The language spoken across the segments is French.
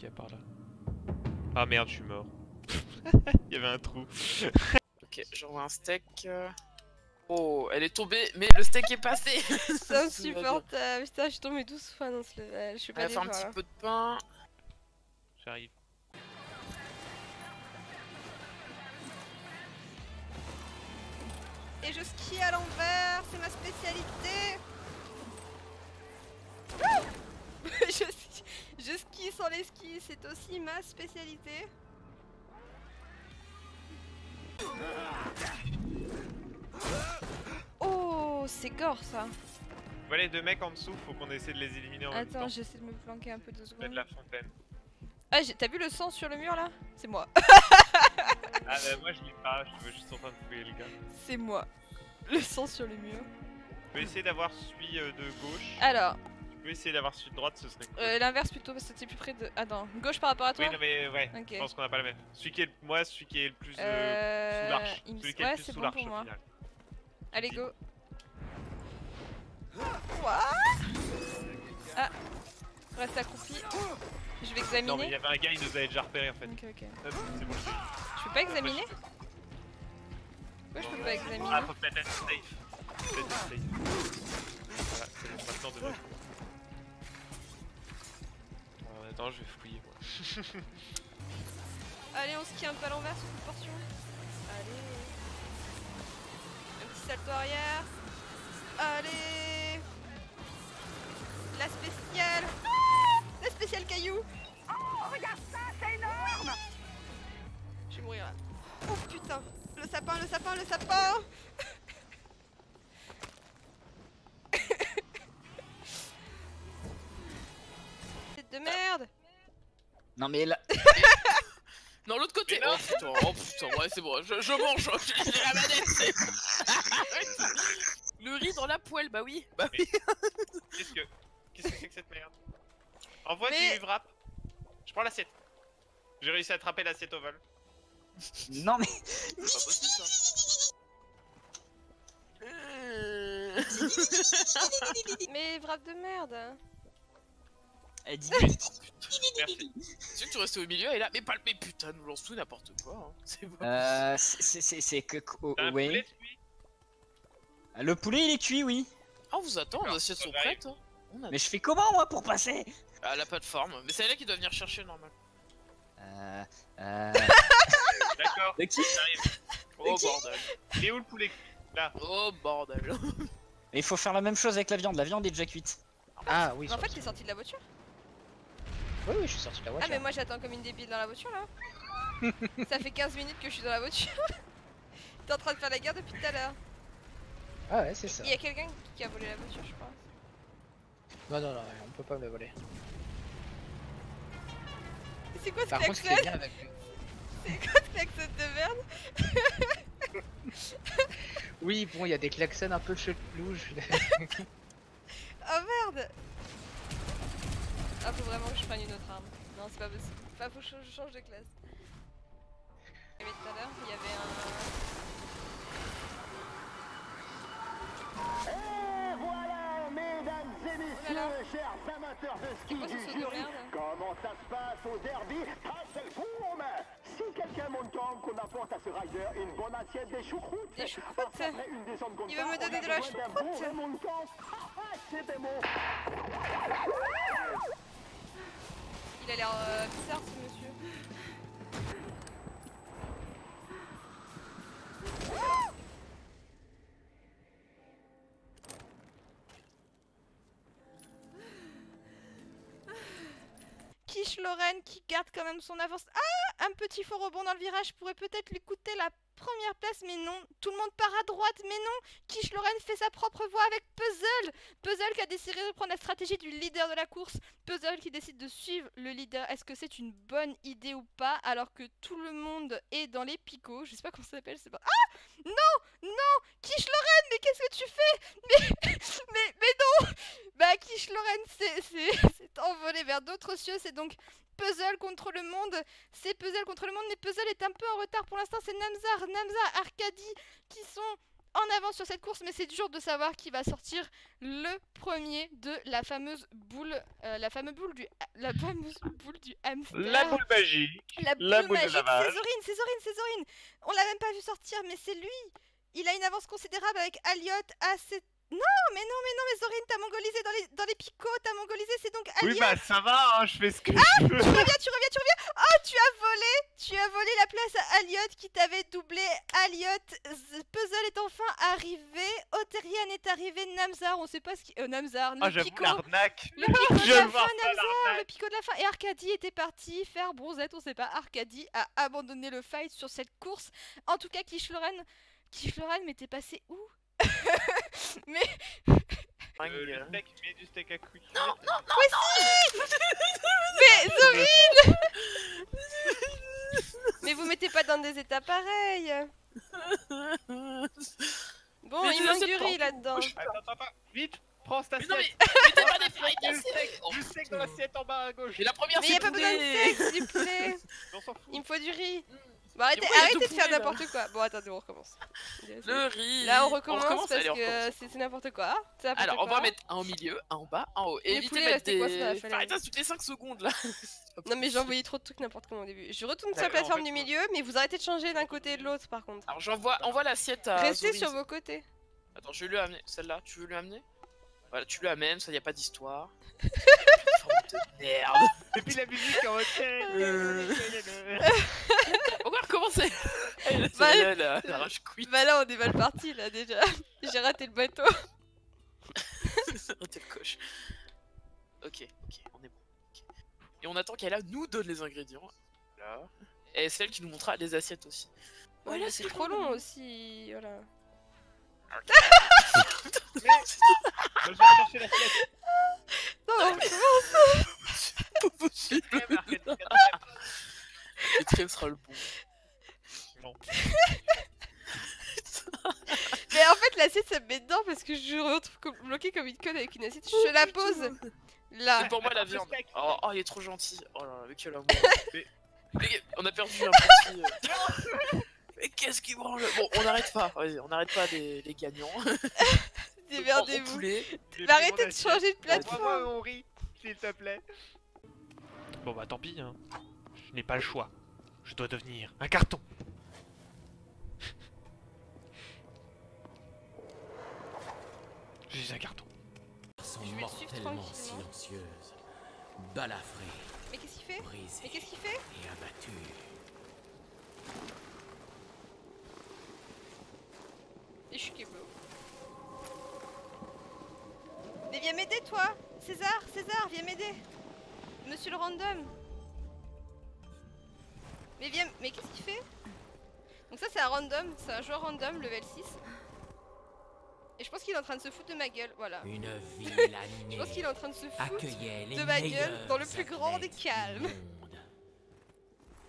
qu'il y a par là. Ah merde, je suis mort. Il y avait un trou. Ok, j'envoie un steak. Oh, elle est tombée, mais le steak est passé. C'est insupportable. Putain, je suis tombée 12 fois dans ce level. Je suis On pas va des faire un fois, petit là. peu de pain. J'arrive. Et je skie à l'envers, c'est ma spécialité. je skie sans les skis, c'est aussi ma spécialité. Oh, c'est gore ça. Voilà les deux mecs en dessous, faut qu'on essaie de les éliminer en même temps. Attends, j'essaie de me planquer un peu 2 Près secondes. de la fontaine. Ah, t'as vu le sang sur le mur là? C'est moi. Ah bah moi je l'ai pas, je suis juste en train de fouiller le gars. C'est moi. Le sang sur le mur. Je peux essayer d'avoir celui de gauche. Alors, Je peux essayer d'avoir celui de droite, ce serait cool. l'inverse plutôt parce que t'es plus près de... Attends, gauche par rapport à toi? Oui non mais ouais, Ok. je pense qu'on a pas la même. Celui qui est moi, celui qui est le plus sous l'arche. il me- Celui qui est ouais, le plus c'est sous bon l'arche pour au moi. final. Allez, go. What? Ah, reste accroupi. Je vais examiner. Non mais il y avait un gars, il nous avait déjà repéré en fait. Ok, ok. Hop, c'est bon, je l'ai. Je peux pas examiner? Pourquoi je peux pas examiner? Ah, faut peut-être être safe. Faut peut-être être safe. Voilà, c'est bon, maintenant de notre. Attends, je vais fouiller moi. Allez, on skie un peu à l'envers sur cette portion. Allez. Un petit salto arrière. Allez. La spéciale. Ah, la spéciale caillou. Oh, regarde ça, c'est énorme. Je vais mourir là. Oh putain. Le sapin, le sapin, le sapin. Tête de merde. Non mais là... Non, l'autre côté. Oh putain, ouais, c'est bon, je mange. J'ai la manette, c'est. Le riz dans la poêle, bah oui. Bah oui. Qu'est-ce que c'est que cette merde? Envoie Mais- du wrap. Je prends l'assiette. J'ai réussi à attraper l'assiette au vol. Non mais... C'est pas possible ça. Mais wrap de merde. Elle dit... Merci. Tu veux que tu restes au milieu et là, mais pas le. Mais putain, nous lance tout n'importe quoi. Hein. C'est bon. c'est que... T'as un ouais. poulet, lui? Le poulet il est cuit, oui. Ah, on vous attend, nos assiettes sont prêtes. Hein. On a... Mais je fais comment moi pour passer? Ah, la plateforme. Mais c'est elle qui doit venir chercher normal. D'accord. De qui? J'arrive. Oh bordel. Il est où le poulet? Là. Oh bordel. Mais il faut faire la même chose avec la viande est déjà cuite. Ah oui, Mais en fait, sorti. t'es sorti de la voiture? Oui, oui, je suis sorti de la Ah, voiture. mais moi j'attends comme une débile dans la voiture là. Ça fait 15 minutes que je suis dans la voiture. T'es en train de faire la guerre depuis tout à l'heure. Ah ouais, c'est ça. Il y a quelqu'un qui a volé la voiture, je crois. Non, non, non, on peut pas me le voler. C'est quoi ce Par contre, ce qui est klaxon? bien avec... C'est quoi ce klaxon de merde? Oui, bon, il y a des klaxons un peu chelous. Oh merde! Ah, faut vraiment que je prenne une autre arme. Non, c'est pas possible. Enfin, faut que je change de classe. Il y avait tout à l'heure, il y avait un. Et voilà, mesdames et messieurs, là. chers amateurs de ski C'est quoi ce du saut de Zurich, merde? comment ça se passe au derby? Passez le boum! Si quelqu'un monte qu'on apporte à ce rider une bonne assiette des choucroutes. Des choucroutes? Après une descente comme Il ça, veut me on donner a de la besoin d'un choucroute? bon remontant. Ah, c'était bon. Il a l'air bizarre ce monsieur. Quiche Lorraine qui garde quand même son avance. Ah, un petit faux rebond dans le virage pourrait peut-être lui coûter la première place, mais non. Tout le monde part à droite, mais non. Quiche Lorraine fait sa propre voie avec Puzzle. Puzzle qui a décidé de prendre la stratégie du leader de la course. Puzzle qui décide de suivre le leader. Est-ce que c'est une bonne idée ou pas, alors que tout le monde est dans les picots? Je sais pas comment ça s'appelle, c'est pas... Ah, non, non, Quiche Lorraine, mais qu'est-ce que tu fais? Mais non. Bah, Quiche Lorraine c'est envolé vers d'autres cieux. C'est donc Puzzle contre le monde. C'est Puzzle contre le monde, mais Puzzle est un peu en retard pour l'instant. C'est Namzar, Arcadie qui sont en avance sur cette course, mais c'est dur de savoir qui va sortir le premier de la fameuse boule, la fameuse boule du hamster. La boule magique. La La boule boule de magique, lavage. Césorine. On l'a même pas vu sortir, mais c'est lui. Il a une avance considérable avec Aliot, AC... Non, mais Zorine, t'as mongolisé dans les picots, t'as mongolisé, c'est donc Aliot. Oui, bah ça va, hein, je fais ce que je veux. Tu reviens. Oh, tu as volé la place à Aliot qui t'avait doublé. Aliot, Puzzle est enfin arrivé. Oterian est arrivé. Namzar, on sait pas ce qui. Namzar, le Ah, j'avoue pico. l'arnaque. Le pico de Je la vois fin, pas Namzar, l'arnaque. le pico de la fin. Et Arcadie était parti faire bronzette, on sait pas. Arcadie a abandonné le fight sur cette course. En tout cas, Kishloren, mais t'es passé où? Mais Le steak, mais du steak à cuire. mais Zorine. Mais vous mettez pas dans des états pareils. Bon, Mais il tu manque sais du pas. riz là-dedans. Attends, vite, prends cette Mais non, assiette. mais mettez pas des frites Du d'assiette. steak, du steak dans l'assiette en bas à gauche. Et la première, Mais c'est y a pas besoin de poulet. steak, c'est du poulet. On s'en fout. Il me faut du riz. Bon, arrêtez, pourquoi y a arrêtez deux de faire poulets, là n'importe quoi. Bon, attendez, on recommence. Le riz. Là, on recommence parce allez, on que recommence. c'est n'importe quoi. C'est n'importe Alors, on quoi. va mettre un au milieu, un en bas, un en haut. Et Les évitez poulets, de mettre restez coincés dans la des... falaise. Arrêtez toutes les 5 secondes, là. Non, mais j'ai envoyé trop de trucs n'importe comment au début. Je retourne sur la D'accord, plateforme en fait, du milieu, mais vous arrêtez de changer d'un côté et de l'autre par contre. Alors, envoie l'assiette à Restez Zorine. sur vos côtés. Attends, je vais lui amener. Celle-là, tu veux lui amener? Voilà, tu lui amènes, ça y a pas d'histoire. Forme de merde. Et puis la musique en On va recommencer. Bah, La rage quit. Bah là, on est mal parti là déjà. J'ai raté le bateau. T'es le coche. Ok, on est bon. Ok. Et on attend qu'elle nous donne les ingrédients. Là. Et c'est elle qui nous montrera les assiettes aussi. Voilà, c'est trop long aussi. Voilà. Je vais chercher l'assiette. Non, C'est pas possible. Quatrième. Le quatrième sera le bon. Non. mais en fait, l'assiette ça me met dedans parce que je me retrouve bloqué comme une conne avec une assiette. Je la pose là. C'est pour moi la Attends, le viande. steak. Oh, il est trop gentil. Oh là là, avec quel amour. Mais- Les gars, on a perdu un petit. Mais qu'est-ce qui branle? Bon, on n'arrête pas. Vas-y, on n'arrête pas les gagnants. Démerdez-vous. Poulet. J'ai Mais pris arrêtez mon de changer de Envoie-moi plateforme. mon riz, s'il te plaît. Bon bah tant pis, hein. Je n'ai pas le choix. Je dois devenir un carton. Je suis un carton. Sont Je vais le suivre mortellement tranquillement. silencieuses, balafrées, Mais qu'est-ce qu'il fait? brisées Mais qu'est-ce qu'il fait? et abattues. Et je suis Kebo. Mais viens m'aider toi! César, viens m'aider! Monsieur le random! Mais viens. Mais qu'est-ce qu'il fait? Donc, ça, c'est un random, c'est un joueur random, level 6. Et je pense qu'il est en train de se foutre de ma gueule, voilà. Une ville Je animée pense qu'il est en train de se foutre. accueillait les de ma gueule meilleurs dans le plus grand des athlètes du calmes. monde.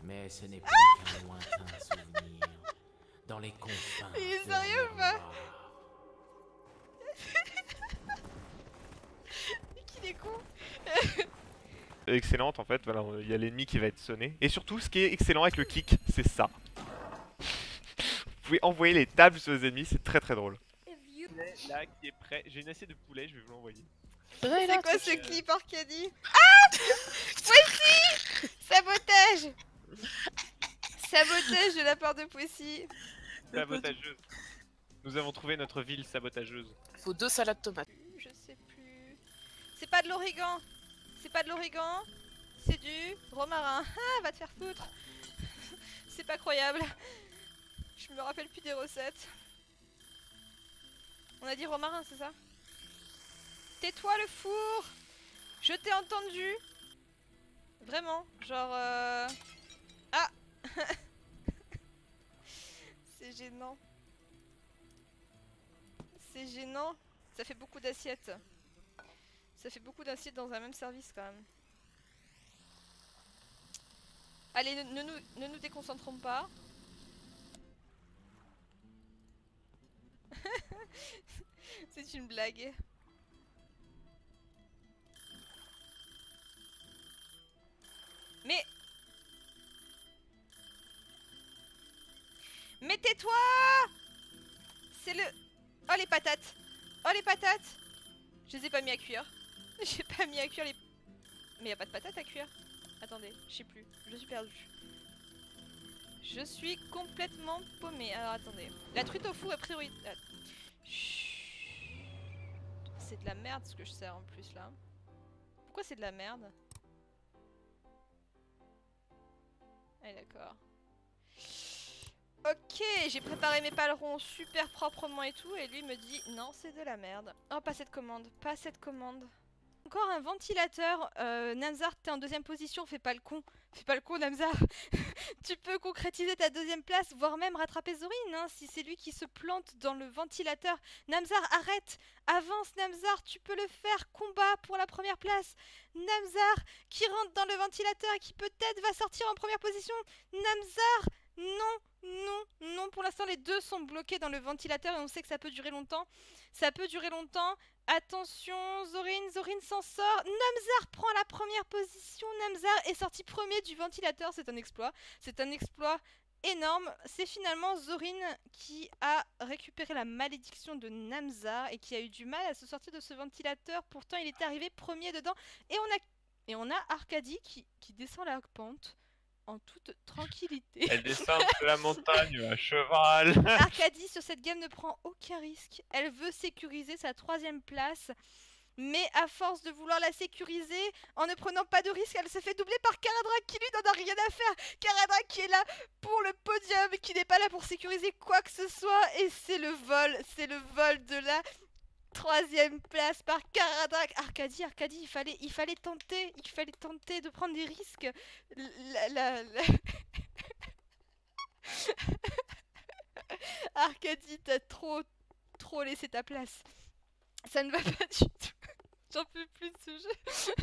Mais ce n'est plus qu'un lointain souvenir dans les confins. Il est de sérieux la ou pas? mémoire. Qu'il est con! Excellente en fait, voilà, il y a l'ennemi qui va être sonné. Et surtout, ce qui est excellent avec le kick, c'est ça. Vous pouvez envoyer les tables sur les ennemis, c'est très très drôle. Là, qui est prêt, j'ai une assiette de poulet, je vais vous l'envoyer. C'est quoi ce clip Arcadie? Ah! Poissy! Sabotage! Sabotage de la part de Poissy. Sabotageuse. Nous avons trouvé notre ville sabotageuse. Faut 2 salades tomates. Je sais plus. C'est pas de l'origan. C'est pas de l'origan. C'est du romarin. Ah, va te faire foutre. C'est pas croyable. Je me rappelle plus des recettes. On a dit romarin, c'est ça? Tais-toi le four! Je t'ai entendu! Vraiment, genre Ah! C'est gênant. C'est gênant. Ça fait beaucoup d'assiettes. Ça fait beaucoup d'assiettes dans un même service quand même. Allez, ne nous déconcentrons pas. C'est une blague. Mais... Mais tais-toi! Mettez-le. Oh les patates. Oh les patates. Je les ai pas mis à cuire. J'ai pas mis à cuire les... Mais y a pas de patates à cuire. Attendez, je sais plus. Je suis perdue. Je suis complètement paumée. Alors attendez. La truite au four est prioritaire. C'est de la merde ce que je sers en plus là. Pourquoi c'est de la merde? Ah d'accord. Ok, j'ai préparé mes palerons super proprement et tout, et lui me dit non, c'est de la merde. Oh, pas cette commande, pas cette commande. Encore un ventilateur. Namzar, t'es en deuxième position, fais pas le con. Fais pas le con, Namzar. Tu peux concrétiser ta deuxième place, voire même rattraper Zorin, hein, si c'est lui qui se plante dans le ventilateur. Namzar, arrête. Avance, Namzar, tu peux le faire. Combat pour la première place. Namzar, qui rentre dans le ventilateur et qui peut-être va sortir en première position. Namzar, non, non, non. Pour l'instant, les deux sont bloqués dans le ventilateur et on sait que ça peut durer longtemps. Ça peut durer longtemps. Attention, Zorin s'en sort. Namzar prend la première position. Namzar est sorti premier du ventilateur. C'est un exploit. C'est un exploit énorme. C'est finalement Zorin qui a récupéré la malédiction de Namzar et qui a eu du mal à se sortir de ce ventilateur. Pourtant, il était arrivé premier dedans. Et on a Arcadie qui descend la pente en toute tranquillité. Elle descend de la montagne à cheval. Arcadie sur cette game ne prend aucun risque. Elle veut sécuriser sa troisième place. Mais à force de vouloir la sécuriser, en ne prenant pas de risque, elle se fait doubler par Caradrak qui lui n'en a rien à faire. Caradrak qui est là pour le podium, qui n'est pas là pour sécuriser quoi que ce soit. Et c'est le vol de la troisième place par Caradrak. Arcadie, il fallait tenter de prendre des risques. Arcadie, t'as trop laissé ta place. Ça ne va pas du tout. J'en peux plus de ce jeu.